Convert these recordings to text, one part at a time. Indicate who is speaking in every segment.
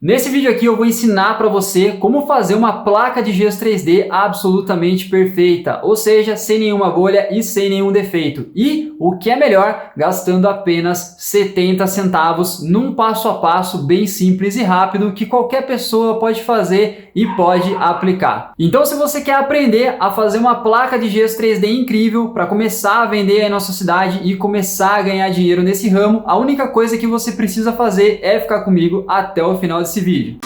Speaker 1: Nesse vídeo aqui eu vou ensinar para você como fazer uma placa de gesso 3D absolutamente perfeita, ou seja, sem nenhuma bolha e sem nenhum defeito. E o que é melhor, gastando apenas 70 centavos num passo a passo bem simples e rápido que qualquer pessoa pode fazer e pode aplicar. Então, se você quer aprender a fazer uma placa de gesso 3D incrível para começar a vender aí na sua cidade e começar a ganhar dinheiro nesse ramo, a única coisa que você precisa fazer é ficar comigo até o final desse vídeo.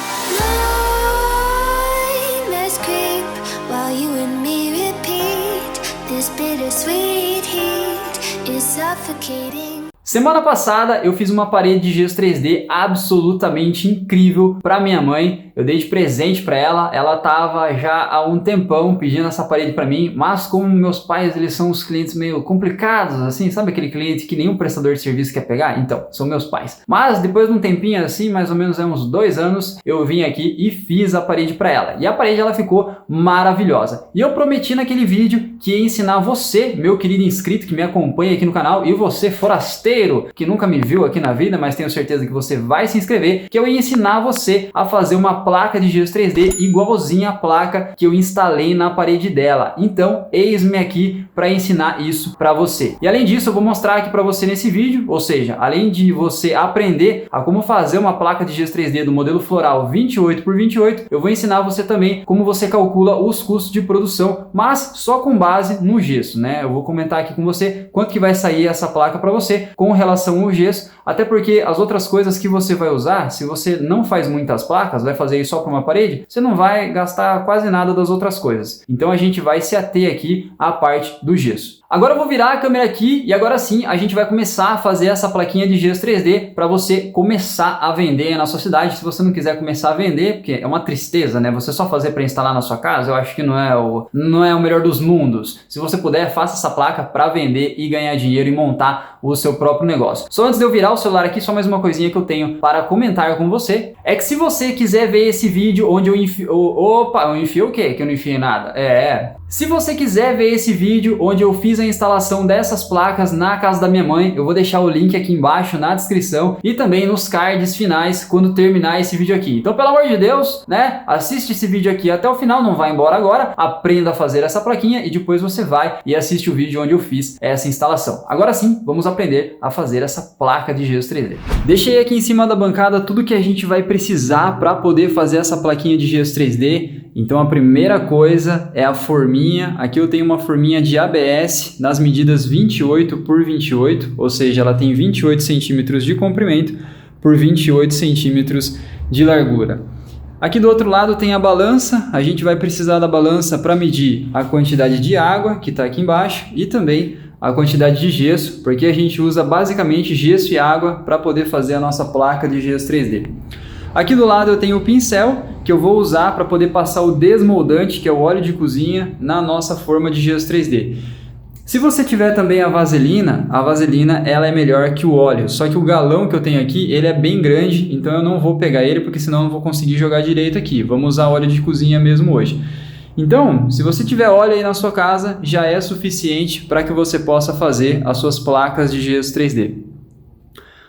Speaker 1: Semana passada eu fiz uma parede de gesso 3D absolutamente incrível para minha mãe. Eu dei de presente para ela. Ela tava já há um tempão pedindo essa parede para mim, mas como meus pais eles são uns clientes meio complicados, assim, sabe aquele cliente que nenhum prestador de serviço quer pegar? Então, são meus pais. Mas depois de um tempinho assim, mais ou menos uns 2 anos, eu vim aqui e fiz a parede para ela. E a parede ela ficou maravilhosa. E eu prometi naquele vídeo que ia ensinar você, meu querido inscrito que me acompanha aqui no canal, e você forasteiro que nunca me viu aqui na vida, mas tenho certeza que você vai se inscrever, que eu ia ensinar você a fazer uma placa de gesso 3D igualzinha à placa que eu instalei na parede dela. Então, eis-me aqui para ensinar isso para você. E além disso, eu vou mostrar aqui para você nesse vídeo, ou seja, além de você aprender a como fazer uma placa de gesso 3D do modelo floral 28 por 28, eu vou ensinar você também como você calcula os custos de produção, mas só com base no gesso, né? Eu vou comentar aqui com você quanto que vai sair essa placa para você com relação ao gesso, até porque as outras coisas que você vai usar, se você não faz muitas placas, vai fazer isso só para uma parede, você não vai gastar quase nada das outras coisas. Então a gente vai se ater aqui à parte do gesso. Agora eu vou virar a câmera aqui e agora sim a gente vai começar a fazer essa plaquinha de gesso 3D para você começar a vender na sua cidade. Se você não quiser começar a vender, porque é uma tristeza, né? Você só fazer para instalar na sua casa, eu acho que não é o melhor dos mundos. Se você puder, faça essa placa para vender e ganhar dinheiro e montar o seu próprio negócio. Só antes de eu virar o celular aqui, só mais uma coisinha que eu tenho para comentar com você, é que se você quiser ver esse vídeo onde eu enfio... Opa, eu enfio o quê? Que eu não enfiei nada. Se você quiser ver esse vídeo onde eu fiz a instalação dessas placas na casa da minha mãe, eu vou deixar o link aqui embaixo na descrição e também nos cards finais quando terminar esse vídeo aqui. Então, pelo amor de Deus, né? Assiste esse vídeo aqui até o final, não vai embora agora, aprenda a fazer essa plaquinha e depois você vai e assiste o vídeo onde eu fiz essa instalação. Agora sim, vamos aprender a fazer essa placa de gesso 3D. Deixei aqui em cima da bancada tudo que a gente vai precisar para poder fazer essa plaquinha de gesso 3D. Então a primeira coisa é a forminha. Aqui eu tenho uma forminha de ABS nas medidas 28 por 28, ou seja, ela tem 28 centímetros de comprimento por 28 centímetros de largura. Aqui do outro lado tem a balança. A gente vai precisar da balança para medir a quantidade de água que está aqui embaixo e também a quantidade de gesso, porque a gente usa basicamente gesso e água para poder fazer a nossa placa de gesso 3D. Aqui do lado eu tenho o pincel que eu vou usar para poder passar o desmoldante, que é o óleo de cozinha, na nossa forma de gesso 3D. Se você tiver também a vaselina ela é melhor que o óleo, só que o galão que eu tenho aqui, ele é bem grande, então eu não vou pegar ele porque senão eu não vou conseguir jogar direito aqui. Vamos usar óleo de cozinha mesmo hoje. Então, se você tiver óleo aí na sua casa, já é suficiente para que você possa fazer as suas placas de gesso 3D.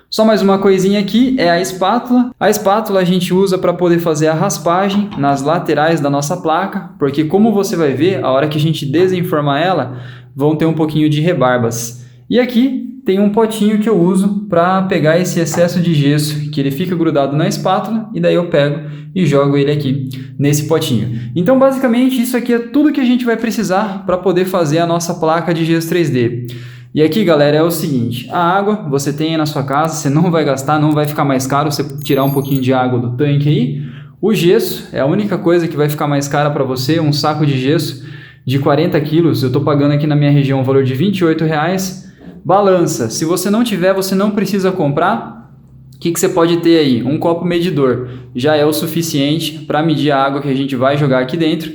Speaker 1: Só mais uma coisinha aqui, é a espátula. A espátula a gente usa para poder fazer a raspagem nas laterais da nossa placa, porque como você vai ver, a hora que a gente desenformar ela, vão ter um pouquinho de rebarbas. E aqui tem um potinho que eu uso para pegar esse excesso de gesso, que ele fica grudado na espátula, e daí eu pego e jogo ele aqui nesse potinho. Então basicamente isso aqui é tudo que a gente vai precisar para poder fazer a nossa placa de gesso 3D. E aqui, galera, é o seguinte, a água você tem aí na sua casa, você não vai gastar, não vai ficar mais caro você tirar um pouquinho de água do tanque aí. O gesso é a única coisa que vai ficar mais cara para você, um saco de gesso de 40 quilos, eu estou pagando aqui na minha região um valor de R$28. Balança, se você não tiver, você não precisa comprar. O que você pode ter aí? Um copo medidor, já é o suficiente para medir a água que a gente vai jogar aqui dentro.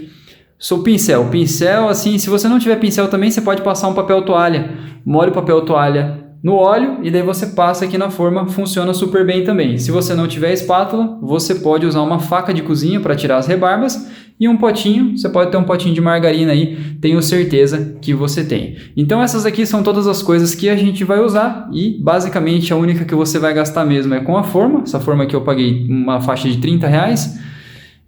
Speaker 1: Pincel, assim, se você não tiver pincel também, você pode passar um papel toalha. Molhe o papel toalha no óleo e daí você passa aqui na forma, funciona super bem também. Se você não tiver espátula, você pode usar uma faca de cozinha para tirar as rebarbas e um potinho, você pode ter um potinho de margarina aí, tenho certeza que você tem. Então essas aqui são todas as coisas que a gente vai usar e basicamente a única que você vai gastar mesmo é com a forma. Essa forma aqui eu paguei uma faixa de R$30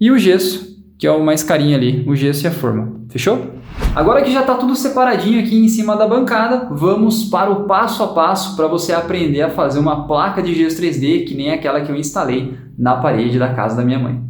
Speaker 1: e o gesso, que é o mais carinho ali, o gesso e a forma. Fechou? Agora que já está tudo separadinho aqui em cima da bancada, vamos para o passo a passo para você aprender a fazer uma placa de gesso 3D que nem aquela que eu instalei na parede da casa da minha mãe.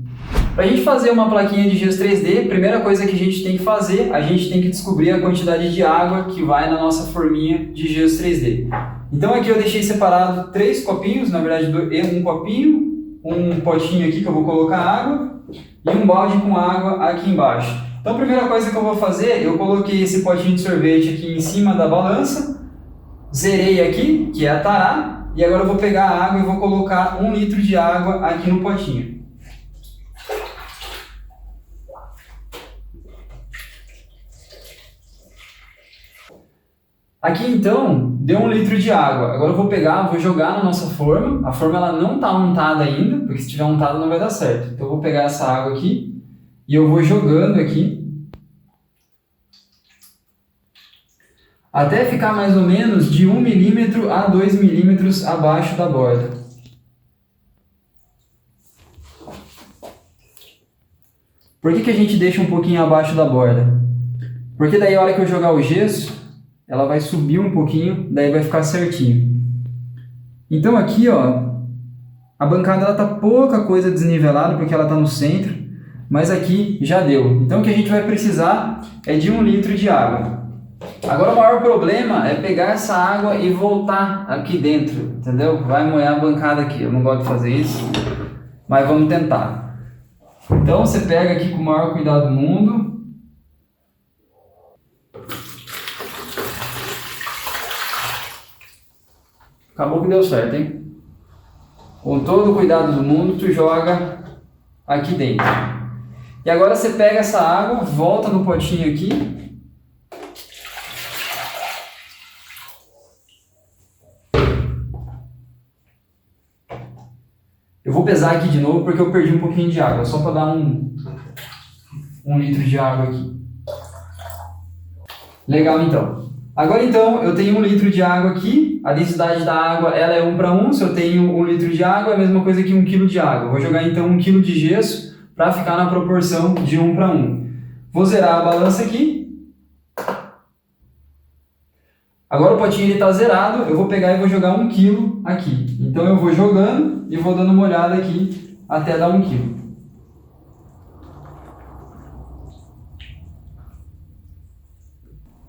Speaker 1: Para a gente fazer uma plaquinha de gesso 3D, a primeira coisa que a gente tem que fazer, a gente tem que descobrir a quantidade de água que vai na nossa forminha de gesso 3D. Então aqui eu deixei separado 3 copinhos, na verdade um copinho, um potinho aqui que eu vou colocar água e um balde com água aqui embaixo. Então a primeira coisa que eu vou fazer, eu coloquei esse potinho de sorvete aqui em cima da balança, zerei aqui, que é a tará, e agora eu vou pegar a água e vou colocar 1 litro de água aqui no potinho. Aqui então, deu 1 litro de água. Agora eu vou pegar, vou jogar na nossa forma. A forma ela não está untada ainda, porque se estiver untada não vai dar certo. Então eu vou pegar essa água aqui e eu vou jogando aqui até ficar mais ou menos de 1 milímetro a 2 milímetros abaixo da borda. Por que a gente deixa um pouquinho abaixo da borda? Porque daí a hora que eu jogar o gesso, ela vai subir um pouquinho, daí vai ficar certinho. Então aqui, ó, a bancada ela tá pouca coisa desnivelada porque ela tá no centro, mas aqui já deu. Então o que a gente vai precisar é de 1 litro de água. Agora o maior problema é pegar essa água e voltar aqui dentro, entendeu? Vai molhar a bancada aqui, eu não gosto de fazer isso, mas vamos tentar. Então você pega aqui com o maior cuidado do mundo. Acabou que deu certo, hein? Com todo o cuidado do mundo, tu joga aqui dentro. E agora você pega essa água, volta no potinho aqui. Eu vou pesar aqui de novo porque eu perdi um pouquinho de água, só para dar um litro de água aqui. Legal então. Agora então, eu tenho 1 litro de água aqui, a densidade da água ela é 1:1, se eu tenho 1 litro de água é a mesma coisa que 1 kg de água. Vou jogar então 1 kg de gesso para ficar na proporção de 1:1. Vou zerar a balança aqui. Agora o potinho está zerado, eu vou pegar e vou jogar 1 kg aqui. Então eu vou jogando e vou dando uma olhada aqui até dar 1 kg.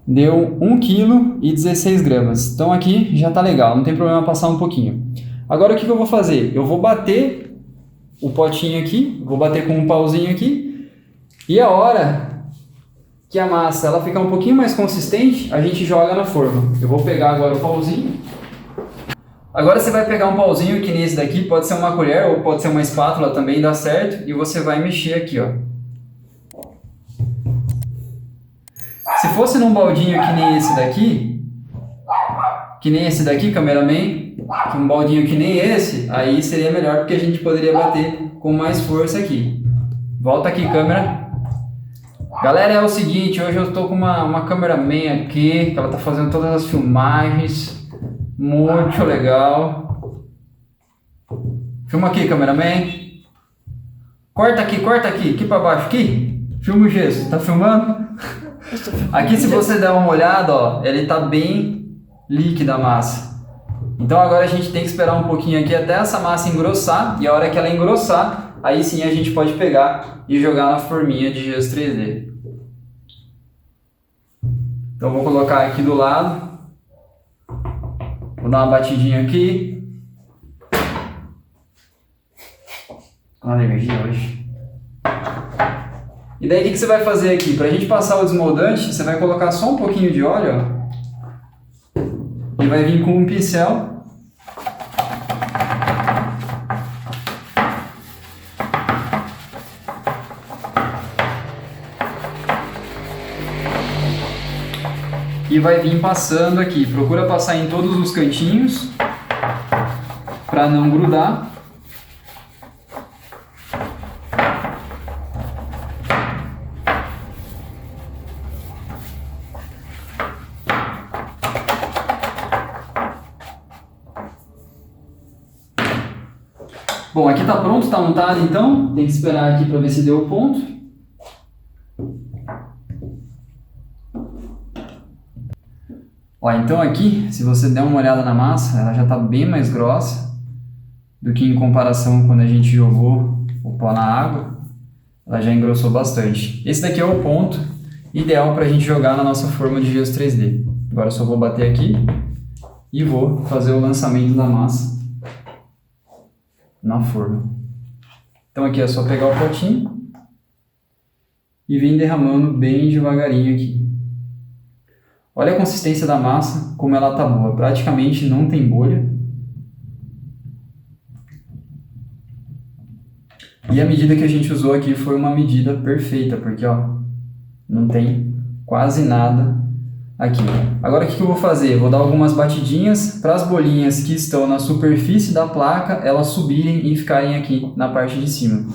Speaker 1: Deu 1 kg e 16 gramas. Então aqui já está legal, não tem problema passar um pouquinho. Agora o que eu vou fazer? Eu vou bater o potinho aqui, vou bater com um pauzinho aqui. E a hora que a massa ela ficar um pouquinho mais consistente, a gente joga na forma. Eu vou pegar agora o pauzinho. Agora você vai pegar um pauzinho que nem esse daqui, pode ser uma colher ou pode ser uma espátula também, dá certo. E você vai mexer aqui, ó. Se fosse num baldinho que nem esse daqui, cameraman, um baldinho que nem esse, aí seria melhor porque a gente poderia bater com mais força aqui. Volta aqui, câmera. Galera, é o seguinte, hoje eu estou com uma cameraman aqui, que ela está fazendo todas as filmagens, muito legal. Filma aqui, cameraman. Corta aqui para baixo, aqui. Filma o gesso, tá filmando? Aqui se você der uma olhada, ó, ele tá bem líquida a massa. Então agora a gente tem que esperar um pouquinho aqui até essa massa engrossar, e a hora que ela engrossar, aí sim a gente pode pegar e jogar na forminha de gesso 3D. Então vou colocar aqui do lado, vou dar uma batidinha aqui. Olha a energia hoje. E daí o que você vai fazer aqui? Para a gente passar o desmoldante, você vai colocar só um pouquinho de óleo, ó, e vai vir com um pincel. E vai vir passando aqui. Procura passar em todos os cantinhos para não grudar. Bom, aqui tá pronto, tá montado então, tem que esperar aqui para ver se deu o ponto. Ó, então aqui, se você der uma olhada na massa, ela já tá bem mais grossa do que em comparação quando a gente jogou o pó na água. Ela já engrossou bastante. Esse daqui é o ponto ideal para a gente jogar na nossa forma de gesso 3D. Agora eu só vou bater aqui e vou fazer o lançamento da massa na forma. Então aqui é só pegar o potinho e vir derramando bem devagarinho aqui. Olha a consistência da massa, como ela tá boa, praticamente não tem bolha. E a medida que a gente usou aqui foi uma medida perfeita, porque ó, não tem quase nada aqui. Agora o que eu vou fazer? Vou dar algumas batidinhas para as bolinhas que estão na superfície da placa, elas subirem e ficarem aqui na parte de cima.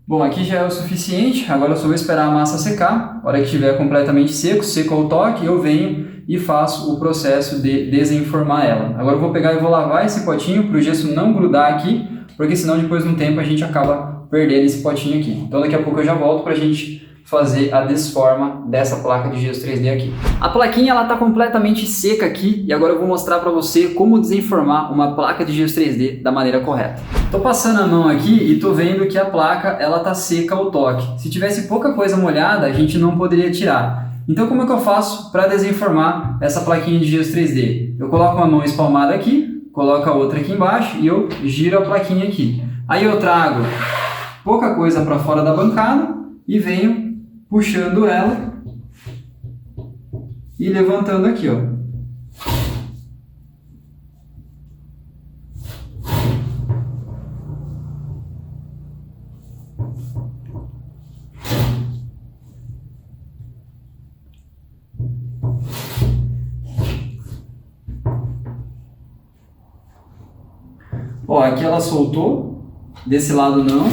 Speaker 1: Bom, aqui já é o suficiente, agora eu só vou esperar a massa secar. A hora que estiver completamente seco ao toque, eu venho e faço o processo de desenformar ela. Agora eu vou pegar e vou lavar esse potinho para o gesso não grudar aqui, porque senão depois de um tempo a gente acaba perdendo esse potinho aqui. Então daqui a pouco eu já volto para a gente fazer a desforma dessa placa de gesso 3D aqui. A plaquinha ela tá completamente seca aqui e agora eu vou mostrar para você como desenformar uma placa de gesso 3D da maneira correta. Tô passando a mão aqui e tô vendo que a placa ela tá seca ao toque. Se tivesse pouca coisa molhada, a gente não poderia tirar. Então como é que eu faço para desenformar essa plaquinha de gesso 3D? Eu coloco uma mão espalmada aqui, coloco a outra aqui embaixo e eu giro a plaquinha aqui. Aí eu trago pouca coisa para fora da bancada e venho puxando ela e levantando aqui, ó. Ó, aqui ela soltou, desse lado não.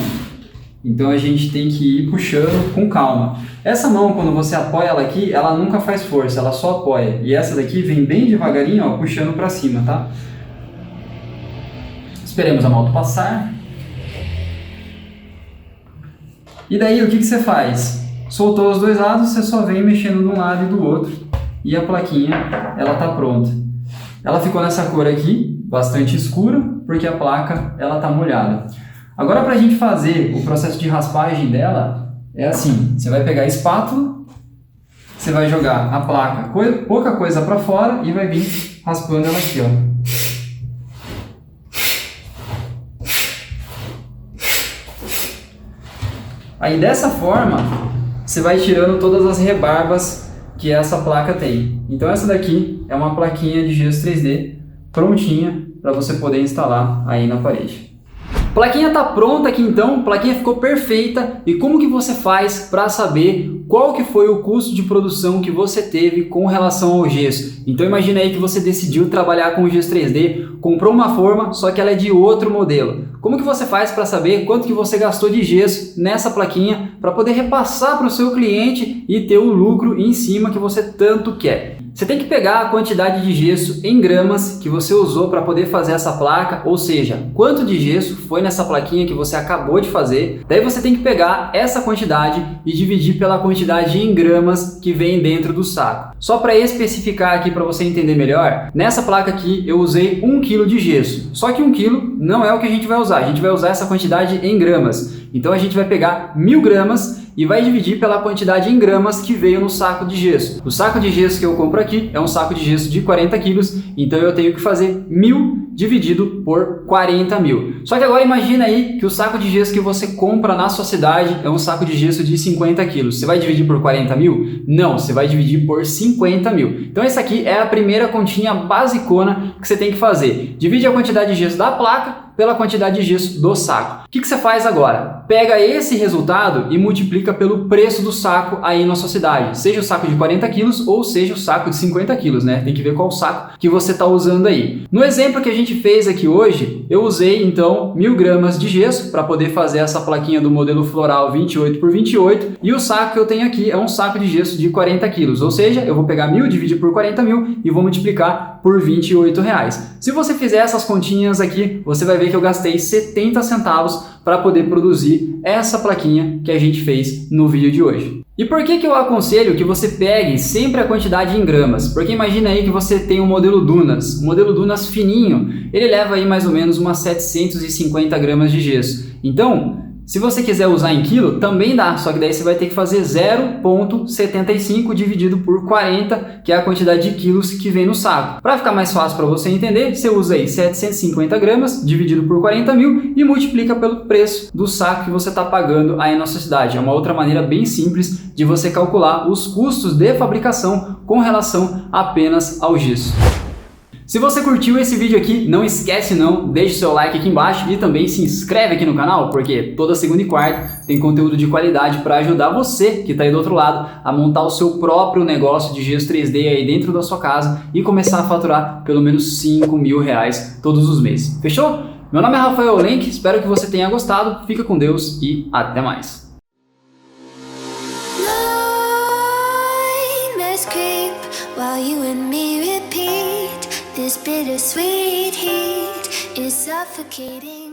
Speaker 1: Então a gente tem que ir puxando com calma. Essa mão, quando você apoia ela aqui, ela nunca faz força, ela só apoia. E essa daqui vem bem devagarinho, ó, puxando para cima, tá? Esperemos a moto passar. E daí o que você faz? Soltou os dois lados, você só vem mexendo de um lado e do outro. E a plaquinha, ela tá pronta. Ela ficou nessa cor aqui, bastante escura, porque a placa, ela tá molhada. Agora para a gente fazer o processo de raspagem dela, é assim, você vai pegar a espátula, você vai jogar a placa, pouca coisa para fora e vai vir raspando ela aqui, ó. Aí dessa forma, você vai tirando todas as rebarbas que essa placa tem. Então essa daqui é uma plaquinha de gesso 3D prontinha para você poder instalar aí na parede. Plaquinha tá pronta aqui então, plaquinha ficou perfeita. E como que você faz para saber qual que foi o custo de produção que você teve com relação ao gesso? Então imagina aí que você decidiu trabalhar com o gesso 3D, comprou uma forma, só que ela é de outro modelo. Como que você faz para saber quanto que você gastou de gesso nessa plaquinha para poder repassar para o seu cliente e ter o lucro em cima que você tanto quer? Você tem que pegar a quantidade de gesso em gramas que você usou para poder fazer essa placa, ou seja, quanto de gesso foi nessa plaquinha que você acabou de fazer. Daí você tem que pegar essa quantidade e dividir pela quantidade em gramas que vem dentro do saco. Só para especificar aqui para você entender melhor, nessa placa aqui eu usei 1 kg de gesso. Só que 1 kg não é o que a gente vai usar, a gente vai usar essa quantidade em gramas. Então a gente vai pegar 1000 gramas e vai dividir pela quantidade em gramas que veio no saco de gesso. O saco de gesso que eu compro aqui é um saco de gesso de 40 quilos, então eu tenho que fazer 1000 dividido por 40 mil. Só que agora imagina aí que o saco de gesso que você compra na sua cidade é um saco de gesso de 50 quilos. Você vai dividir por 40 mil? Não, você vai dividir por 50 mil. Então essa aqui é a primeira continha basicona que você tem que fazer. Divide a quantidade de gesso da placa pela quantidade de gesso do saco. O que você faz agora? Pega esse resultado e multiplica pelo preço do saco aí na sua cidade, seja o saco de 40 quilos ou seja o saco de 50 quilos, né? Tem que ver qual saco que você está usando aí. No exemplo que a gente fez aqui hoje, eu usei então 1000 gramas de gesso para poder fazer essa plaquinha do modelo floral 28 por 28 e o saco que eu tenho aqui é um saco de gesso de 40 quilos, ou seja, eu vou pegar 1000, dividir por 40 mil e vou multiplicar por R$28. Se você fizer essas continhas aqui, você vai ver que eu gastei 70 centavos para poder produzir essa plaquinha que a gente fez no vídeo de hoje. E por que eu aconselho que você pegue sempre a quantidade em gramas? Porque imagina aí que você tem um modelo Dunas, fininho, ele leva aí mais ou menos umas 750 gramas de gesso. Então, se você quiser usar em quilo, também dá, só que daí você vai ter que fazer 0,75 dividido por 40, que é a quantidade de quilos que vem no saco. Para ficar mais fácil para você entender, você usa aí 750 gramas dividido por 40 mil e multiplica pelo preço do saco que você está pagando aí na sua cidade. É uma outra maneira bem simples de você calcular os custos de fabricação com relação apenas ao gesso. Se você curtiu esse vídeo aqui, não esquece deixe seu like aqui embaixo e também se inscreve aqui no canal, porque toda segunda e quarta tem conteúdo de qualidade para ajudar você que está aí do outro lado a montar o seu próprio negócio de gesso 3D aí dentro da sua casa e começar a faturar pelo menos R$5.000 todos os meses. Fechou? Meu nome é Rafael Lenk, espero que você tenha gostado, fica com Deus e até mais.
Speaker 2: This bittersweet heat is suffocating.